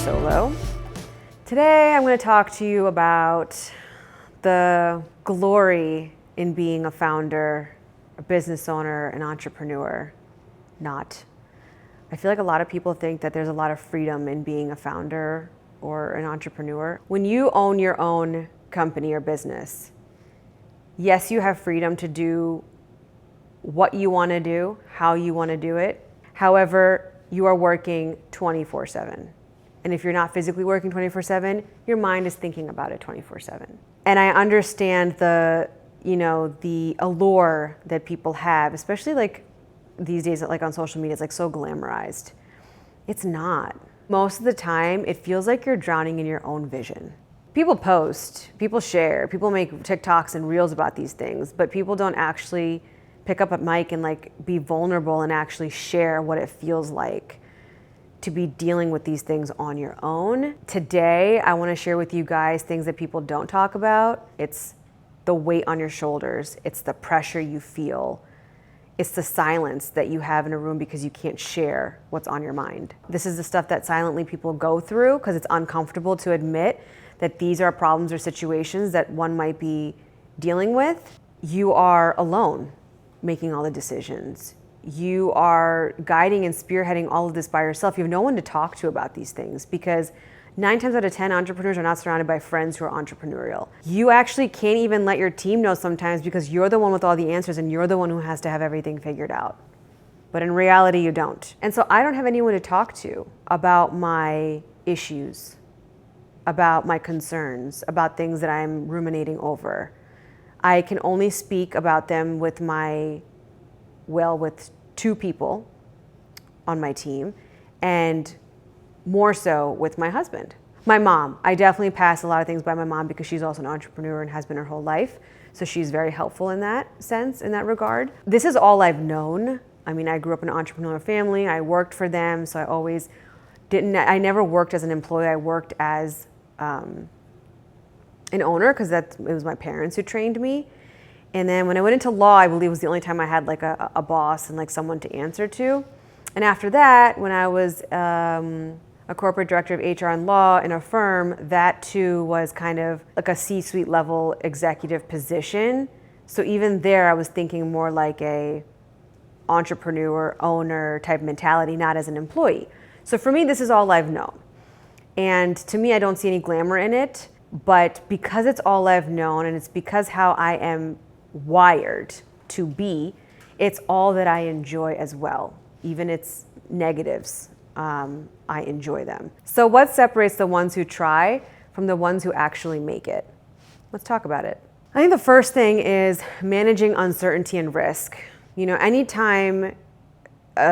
Solo. Today I'm going to talk to you about the glory in being a founder, a business owner, an entrepreneur. Not. I feel like a lot of people think that there's a lot of freedom in being a founder or an entrepreneur. When you own your own company or business, yes, you have freedom to do what you want to do, how you want to do it. However, you are working 24/7. And if you're not physically working 24/7, your mind is thinking about it 24/7. And I understand the allure that people have, especially like these days, like on social media, it's like so glamorized. It's not. Most of the time, it feels like you're drowning in your own vision. People post, people share, people make TikToks and reels about these things, but people don't actually pick up a mic and like be vulnerable and actually share what it feels like to be dealing with these things on your own. Today, I want to share with you guys things that people don't talk about. It's the weight on your shoulders. It's the pressure you feel. It's the silence that you have in a room because you can't share what's on your mind. This is the stuff that silently people go through because it's uncomfortable to admit that these are problems or situations that one might be dealing with. You are alone making all the decisions. You are guiding and spearheading all of this by yourself. You have no one to talk to about these things because 9 times out of 10, entrepreneurs are not surrounded by friends who are entrepreneurial. You actually can't even let your team know sometimes because you're the one with all the answers and you're the one who has to have everything figured out. But in reality, you don't. And so I don't have anyone to talk to about my issues, about my concerns, about things that I'm ruminating over. I can only speak about them with with 2 people on my team, and more so with my husband. My mom, I definitely pass a lot of things by my mom because she's also an entrepreneur and has been her whole life. So she's very helpful in that sense, in that regard. This is all I've known. I mean, I grew up in an entrepreneurial family. I worked for them. So I never worked as an employee. I worked as an owner because it was my parents who trained me. And then when I went into law, I believe was the only time I had like a boss and like someone to answer to. And after that, when I was a corporate director of HR and law in a firm, that too was kind of like a C-suite level executive position. So even there, I was thinking more like a entrepreneur, owner type mentality, not as an employee. So for me, this is all I've known. And to me, I don't see any glamour in it. But because it's all I've known and it's because how I am wired to be, it's all that I enjoy as well. Even its negatives, I enjoy them. So what separates the ones who try from the ones who actually make it? Let's talk about it. I think the first thing is managing uncertainty and risk. Anytime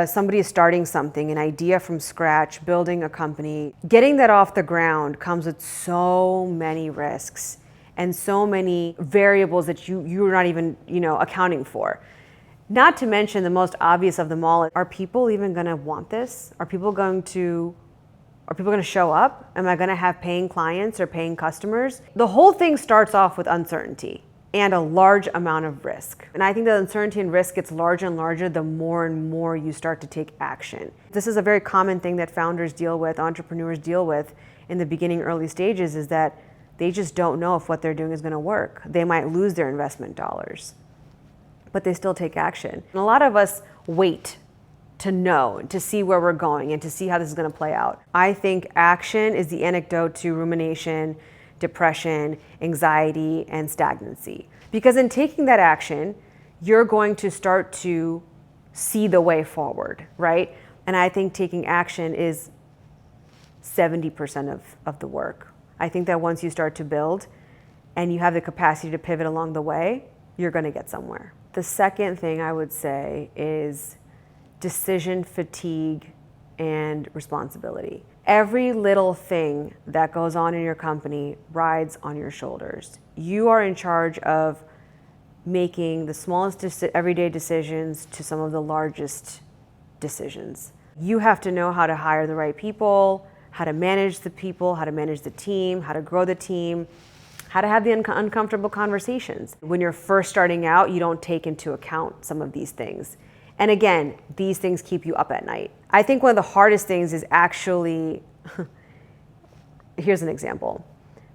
somebody is starting something, an idea from scratch, building a company, getting that off the ground comes with so many risks and so many variables that you're not even, accounting for. Not to mention the most obvious of them all, are people even going to want this? Are people going to show up? Am I going to have paying clients or paying customers? The whole thing starts off with uncertainty and a large amount of risk. And I think the uncertainty and risk gets larger and larger the more and more you start to take action. This is a very common thing that founders deal with, entrepreneurs deal with in the beginning, early stages, is that they just don't know if what they're doing is going to work. They might lose their investment dollars, but they still take action. And a lot of us wait to know, to see where we're going and to see how this is going to play out. I think action is the antidote to rumination, depression, anxiety, and stagnancy. Because in taking that action, you're going to start to see the way forward, right? And I think taking action is 70% of the work. I think that once you start to build and you have the capacity to pivot along the way, you're going to get somewhere. The second thing I would say is decision fatigue and responsibility. Every little thing that goes on in your company rides on your shoulders. You are in charge of making the smallest everyday decisions to some of the largest decisions. You have to know how to hire the right people, how to manage the people, how to manage the team, how to grow the team, how to have the uncomfortable conversations. When you're first starting out, you don't take into account some of these things. And again, these things keep you up at night. I think one of the hardest things is actually Here's an example.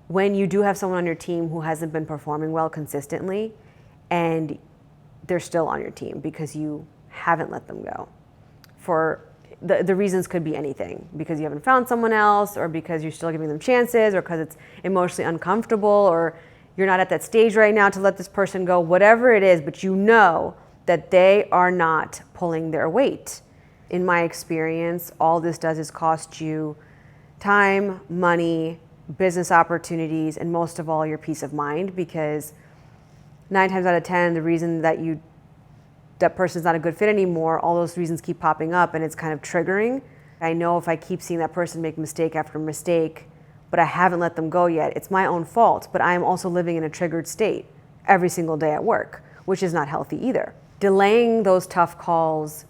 When you do have someone on your team who hasn't been performing well consistently, and they're still on your team because you haven't let them go. For the reasons could be anything, because you haven't found someone else, or because you're still giving them chances, or because it's emotionally uncomfortable, or you're not at that stage right now to let this person go, whatever it is, but you know that they are not pulling their weight. In my experience, all this does is cost you time, money, business opportunities, and most of all, your peace of mind, because 9 times out of 10, the reason that person's not a good fit anymore, all those reasons keep popping up, and it's kind of triggering. I know if I keep seeing that person make mistake after mistake, but I haven't let them go yet, it's my own fault, but I am also living in a triggered state every single day at work, which is not healthy either. Delaying those tough calls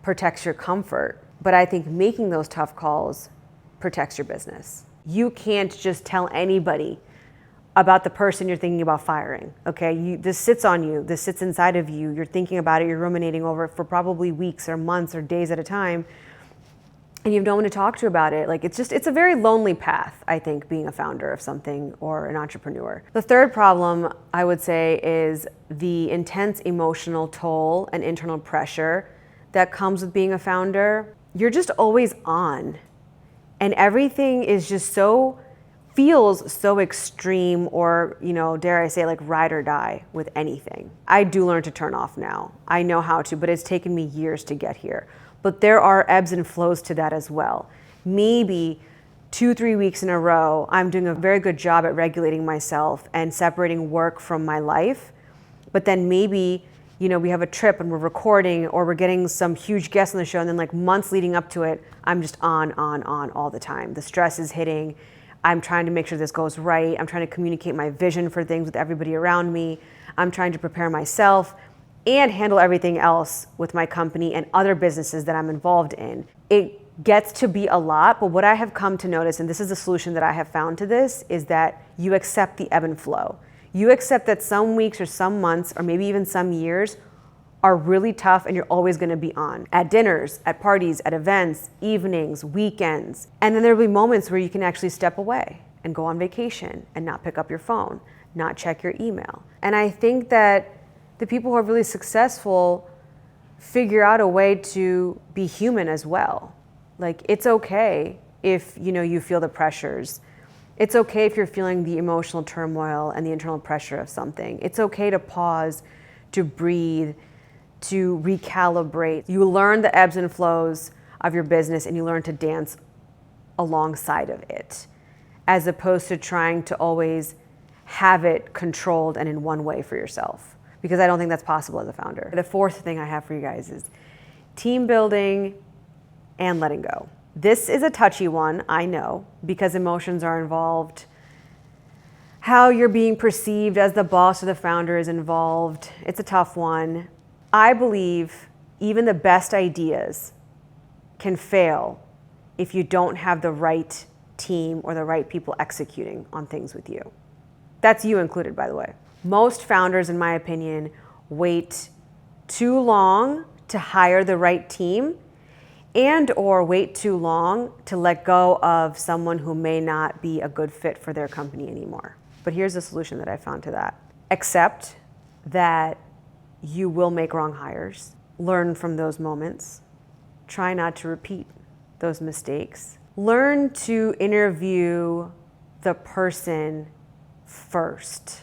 protects your comfort, but I think making those tough calls protects your business. You can't just tell anybody about the person you're thinking about firing, okay? This sits on you, this sits inside of you, you're thinking about it, you're ruminating over it for probably weeks or months or days at a time, and you have no one to talk to about it. Like, it's a very lonely path, I think, being a founder of something or an entrepreneur. The third problem, I would say, is the intense emotional toll and internal pressure that comes with being a founder. You're just always on, and everything is just feels so extreme, or, dare I say, like ride or die with anything. I do learn to turn off now. I know how to, but it's taken me years to get here. But there are ebbs and flows to that as well. Maybe 2-3 weeks in a row, I'm doing a very good job at regulating myself and separating work from my life. But then maybe, we have a trip and we're recording, or we're getting some huge guests on the show, and then like months leading up to it, I'm just on all the time. The stress is hitting. I'm trying to make sure this goes right. I'm trying to communicate my vision for things with everybody around me. I'm trying to prepare myself and handle everything else with my company and other businesses that I'm involved in. It gets to be a lot, but what I have come to notice, and this is the solution that I have found to this, is that you accept the ebb and flow. You accept that some weeks or some months or maybe even some years are really tough, and you're always going to be on at dinners, at parties, at events, evenings, weekends. And then there'll be moments where you can actually step away and go on vacation and not pick up your phone, not check your email. And I think that the people who are really successful figure out a way to be human as well. Like, it's okay if, you feel the pressures. It's okay if you're feeling the emotional turmoil and the internal pressure of something. It's okay to pause, to breathe, to recalibrate. You learn the ebbs and flows of your business, and you learn to dance alongside of it, as opposed to trying to always have it controlled and in one way for yourself, because I don't think that's possible as a founder. The fourth thing I have for you guys is team building and letting go. This is a touchy one, I know, because emotions are involved. How you're being perceived as the boss or the founder is involved. It's a tough one. I believe even the best ideas can fail if you don't have the right team or the right people executing on things with you. That's you included, by the way. Most founders, in my opinion, wait too long to hire the right team, and or wait too long to let go of someone who may not be a good fit for their company anymore. But here's the solution that I found to that. Accept that you will make wrong hires. Learn from those moments. Try not to repeat those mistakes. Learn to interview the person first,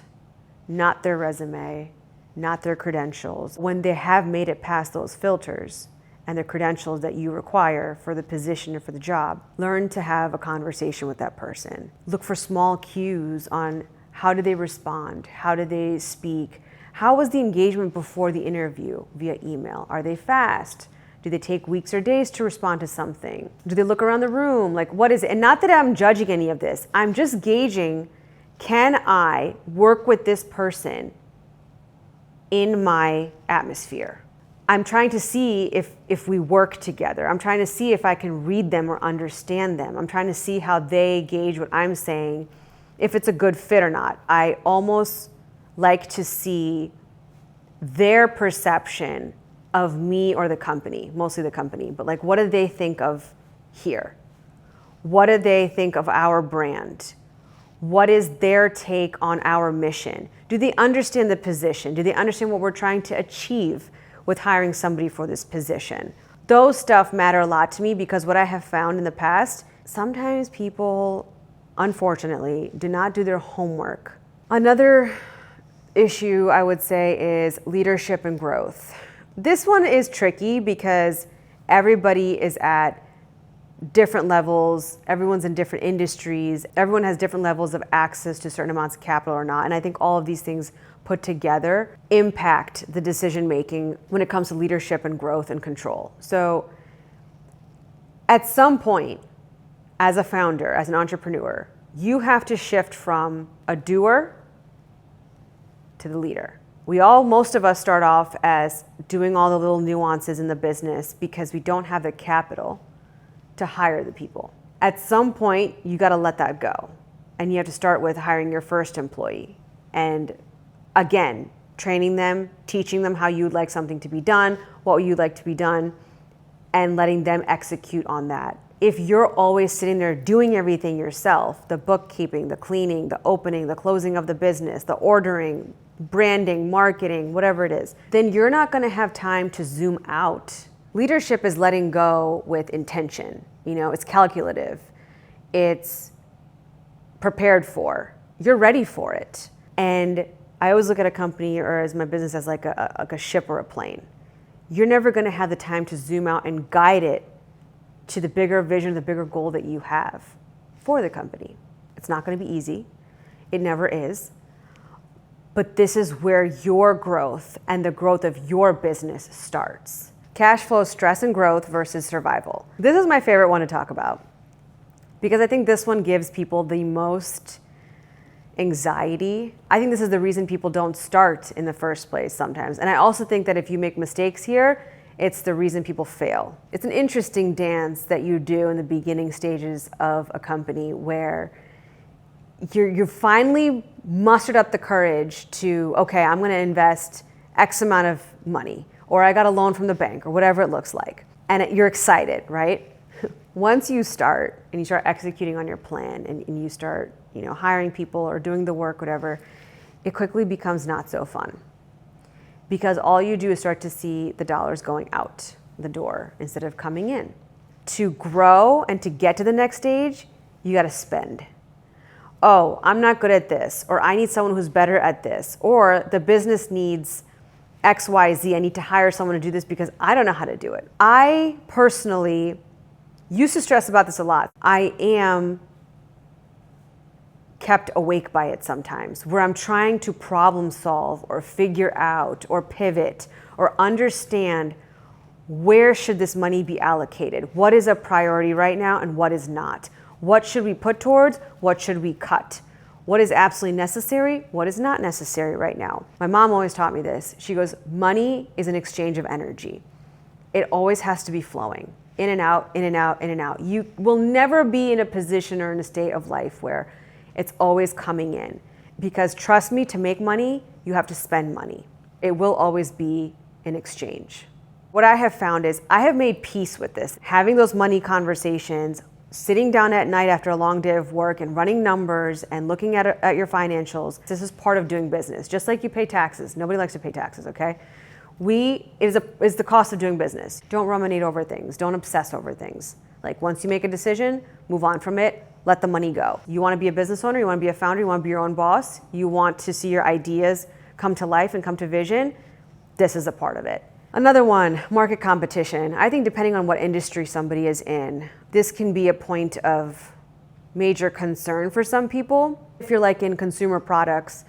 not their resume, not their credentials. When they have made it past those filters and the credentials that you require for the position or for the job, learn to have a conversation with that person. Look for small cues on how do they respond, how do they speak, how was the engagement before the interview via email? Are they fast? Do they take weeks or days to respond to something? Do they look around the room? Like, what is it? And not that I'm judging any of this. I'm just gauging, can I work with this person in my atmosphere? I'm trying to see if we work together. I'm trying to see if I can read them or understand them. I'm trying to see how they gauge what I'm saying, if it's a good fit or not. I almost like to see their perception of me or the company, mostly the company, but like, what do they think of here? What do they think of our brand? What is their take on our mission? Do they understand the position? Do they understand what we're trying to achieve with hiring somebody for this position? Those stuff matter a lot to me, because what I have found in the past, sometimes people, unfortunately, do not do their homework. Another issue I would say is leadership and growth. This one is tricky because everybody is at different levels, everyone's in different industries, everyone has different levels of access to certain amounts of capital or not. And I think all of these things put together impact the decision making when it comes to leadership and growth and control. So at some point, as a founder, as an entrepreneur, you have to shift from a doer to the leader. Most of us start off as doing all the little nuances in the business because we don't have the capital to hire the people. At some point, you got to let that go. And you have to start with hiring your first employee. And again, training them, teaching them how you would like something to be done, what you'd like to be done, and letting them execute on that. If you're always sitting there doing everything yourself, the bookkeeping, the cleaning, the opening, the closing of the business, the ordering, branding, marketing, whatever it is, then you're not going to have time to zoom out. Leadership is letting go with intention. It's calculative. It's prepared for. You're ready for it. And I always look at a company or as my business as like a ship or a plane. You're never going to have the time to zoom out and guide it to the bigger vision, the bigger goal that you have for the company. It's not going to be easy. It never is. But this is where your growth and the growth of your business starts. Cash flow, stress and growth versus survival. This is my favorite one to talk about because I think this one gives people the most anxiety. I think this is the reason people don't start in the first place sometimes. And I also think that if you make mistakes here, it's the reason people fail. It's an interesting dance that you do in the beginning stages of a company where you're finally mustered up the courage to, okay, I'm going to invest X amount of money, or I got a loan from the bank, or whatever it looks like. And you're excited, right? Once you start and you start executing on your plan and you start, hiring people or doing the work, whatever, it quickly becomes not so fun. Because all you do is start to see the dollars going out the door instead of coming in. To grow and to get to the next stage, you got to spend. Oh, I'm not good at this, or I need someone who's better at this, or the business needs X, Y, Z. I need to hire someone to do this because I don't know how to do it. I personally used to stress about this a lot. I am kept awake by it sometimes, where I'm trying to problem solve or figure out or pivot or understand where should this money be allocated? What is a priority right now and what is not? What should we put towards? What should we cut? What is absolutely necessary? What is not necessary right now? My mom always taught me this. She goes, money is an exchange of energy. It always has to be flowing in and out, in and out, in and out. You will never be in a position or in a state of life where it's always coming in. Because trust me, to make money, you have to spend money. It will always be an exchange. What I have found is I have made peace with this. Having those money conversations, sitting down at night after a long day of work and running numbers and looking at your financials. This is part of doing business. Just like you pay taxes. Nobody likes to pay taxes, okay? It is the cost of doing business. Don't ruminate over things. Don't obsess over things. Like once you make a decision, move on from it. Let the money go. You want to be a business owner, you want to be a founder, you want to be your own boss, you want to see your ideas come to life and come to vision, this is a part of it. Another one, market competition. I think depending on what industry somebody is in, this can be a point of major concern for some people. If you're like in consumer products,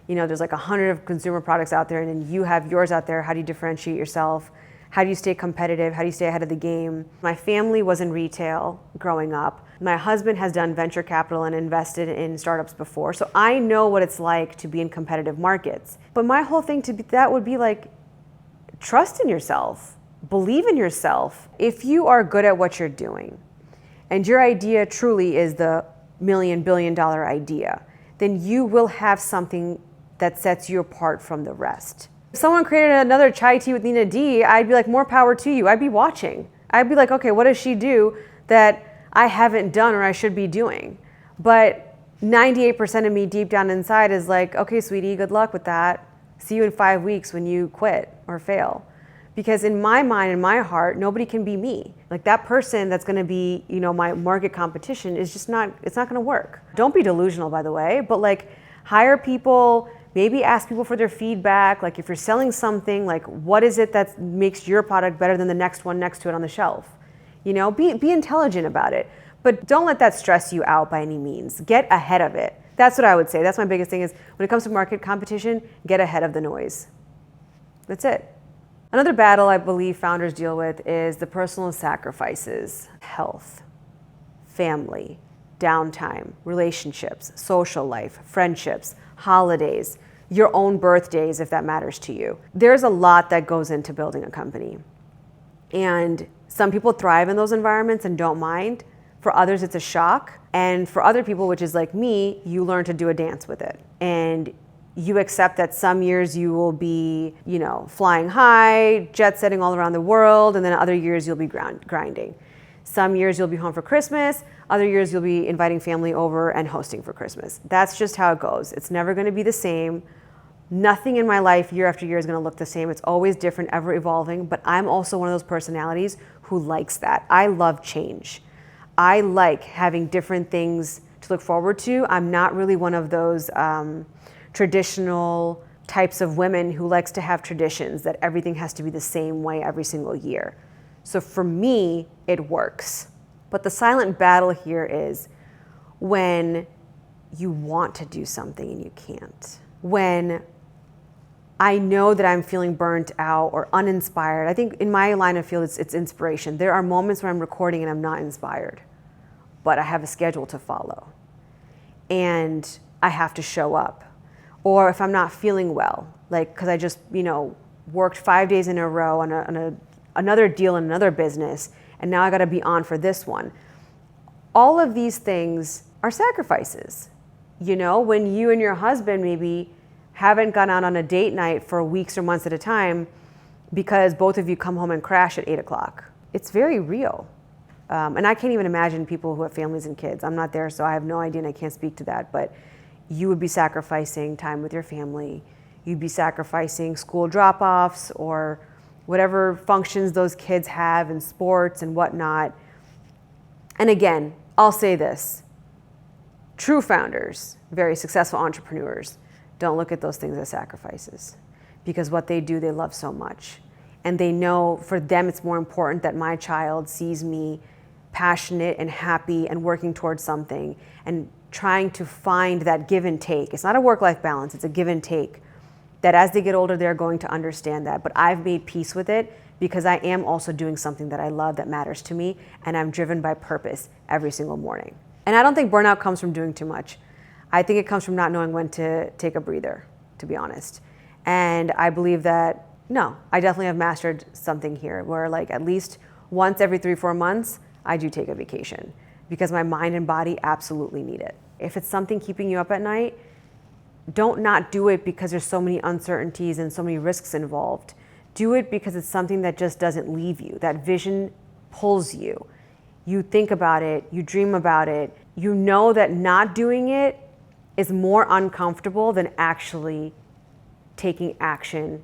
there's like 100 consumer products out there and then you have yours out there. How do you differentiate yourself? How do you stay competitive? How do you stay ahead of the game? My family was in retail growing up. My husband has done venture capital and invested in startups before. So I know what it's like to be in competitive markets. But my whole thing that would be like, trust in yourself, believe in yourself. If you are good at what you're doing and your idea truly is the $1 billion idea, then you will have something that sets you apart from the rest. If someone created another chai tea with Nina D, I'd be like, more power to you. I'd be watching. I'd be like, okay, what does she do that I haven't done or I should be doing. But 98% of me deep down inside is like, okay, sweetie, good luck with that. See you in 5 weeks when you quit or fail. Because in my mind, in my heart, nobody can be me. Like that person that's gonna be, my market competition is just it's not gonna work. Don't be delusional, by the way, but like hire people, maybe ask people for their feedback. Like if you're selling something, like what is it that makes your product better than the next one next to it on the shelf? Be intelligent about it, but don't let that stress you out by any means. Get ahead of it. That's what I would say. That's my biggest thing is when it comes to market competition, get ahead of the noise. That's it. Another battle I believe founders deal with is the personal sacrifices, health, family, downtime, relationships, social life, friendships, holidays, your own birthdays if that matters to you. There's a lot that goes into building a company. And some people thrive in those environments and don't mind. For others, it's a shock. And for other people, which is like me, you learn to do a dance with it. And you accept that some years you will be, flying high, jet setting all around the world, and then other years you'll be grinding. Some years you'll be home for Christmas, other years you'll be inviting family over and hosting for Christmas. That's just how it goes. It's never gonna be the same. Nothing in my life year after year is gonna look the same. It's always different, ever evolving, but I'm also one of those personalities who likes that. I love change. I like having different things to look forward to. I'm not really one of those traditional types of women who likes to have traditions that everything has to be the same way every single year. So for me, it works. But the silent battle here is when you want to do something and you can't. When I know that I'm feeling burnt out or uninspired. I think in my line of field, it's inspiration. There are moments where I'm recording and I'm not inspired, but I have a schedule to follow. And I have to show up. Or if I'm not feeling well, like, cause I just, worked 5 days in a row on another deal in another business, and now I gotta be on for this one. All of these things are sacrifices. When you and your husband maybe haven't gone out on a date night for weeks or months at a time because both of you come home and crash at 8:00. It's very real. And I can't even imagine people who have families and kids. I'm not there, so I have no idea and I can't speak to that, but you would be sacrificing time with your family. You'd be sacrificing school drop-offs or whatever functions those kids have in sports and whatnot. And again, I'll say this. True founders, very successful entrepreneurs, don't look at those things as sacrifices because what they do, they love so much. And they know for them, it's more important that my child sees me passionate and happy and working towards something and trying to find that give and take. It's not a work-life balance, it's a give and take. That as they get older, they're going to understand that. But I've made peace with it because I am also doing something that I love, that matters to me, and I'm driven by purpose every single morning. And I don't think burnout comes from doing too much. I think it comes from not knowing when to take a breather, to be honest. And I believe that, no, I definitely have mastered something here where like at least once every 3-4 months, I do take a vacation because my mind and body absolutely need it. If it's something keeping you up at night, don't not do it because there's so many uncertainties and so many risks involved. Do it because it's something that just doesn't leave you. That vision pulls you. You think about it, you dream about it. You know that not doing it is more uncomfortable than actually taking action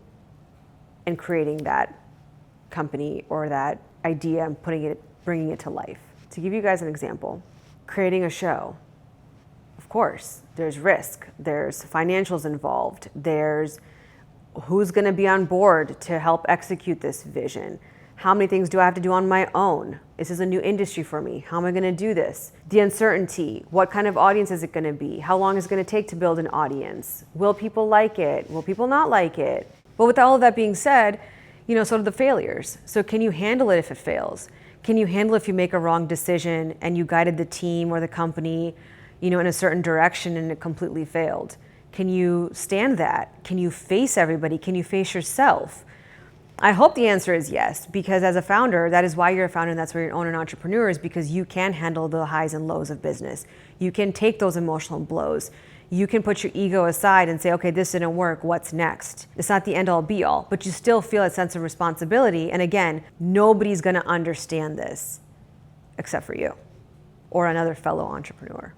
and creating that company or that idea and bringing it to life. To give you guys an example, creating a show. Of course, there's risk, there's financials involved, there's who's gonna be on board to help execute this vision. How many things do I have to do on my own? This is a new industry for me. How am I gonna do this? The uncertainty, what kind of audience is it gonna be? How long is it gonna take to build an audience? Will people like it? Will people not like it? But with all of that being said, so do the failures. So can you handle it if it fails? Can you handle if you make a wrong decision and you guided the team or the company in a certain direction and it completely failed? Can you stand that? Can you face everybody? Can you face yourself? I hope the answer is yes, because as a founder, that is why you're a founder and that's why you're an entrepreneur, is because you can handle the highs and lows of business. You can take those emotional blows. You can put your ego aside and say, okay, this didn't work, what's next? It's not the end all be all, but you still feel a sense of responsibility. And again, nobody's gonna understand this except for you. or another fellow entrepreneur.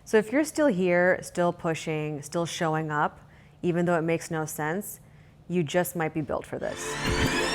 So if you're still here, still pushing, still showing up, even though it makes no sense, you just might be built for this.